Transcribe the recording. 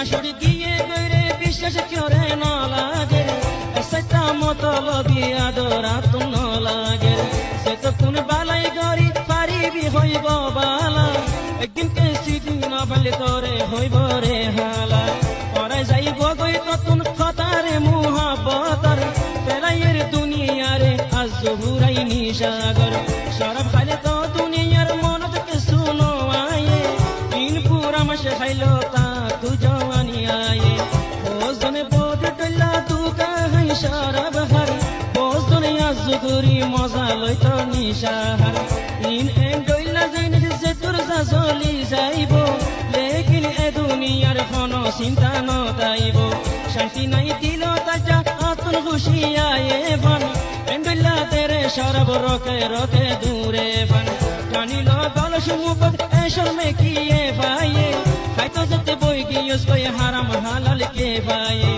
শাশুড়ি গিয়ে গইরে বিশ্বাস করে ন লাগে সেটা মতলবি আদরা তো ন লাগে সে তো কোন বালাই গরি পারিবি হইব বালা একদিন কে সিদিন না বলে তোরে হইব রে হালা পরে যাইব গই নতুন খতারে মুহাব্বতর ফেরাইয়ের দুনিয়ারে আজ জহুরাই নিশাগর শরাব খাইলে তো দুনিয়ার মনত কে শুনো আয়ে তিন পুরা মাসে খাইলো তা তু জওয়ানি আয়ে ওজনে বোধ ডল্লা দুকা হাই শরাব হার ওজনে আজ জহুরি মজা লইতো নিশাহার ইন এন ডল্লা জাইনে যে তোর যা চলি যাইব লেকিন এ দুনিয়ার কোনো চিন্তা নতাইব শান্তি নাই দিল তাজা আতন খুশি আয়ে বন এন্ডলা তেরে শরাব রোকে রোকে দূরে বন কানিল গল সুমুপত এশর মে কিয়ে ভাইয়ে খাইতো যেতে বই গিয়স কই হারাম হালাল কে ভাইয়ে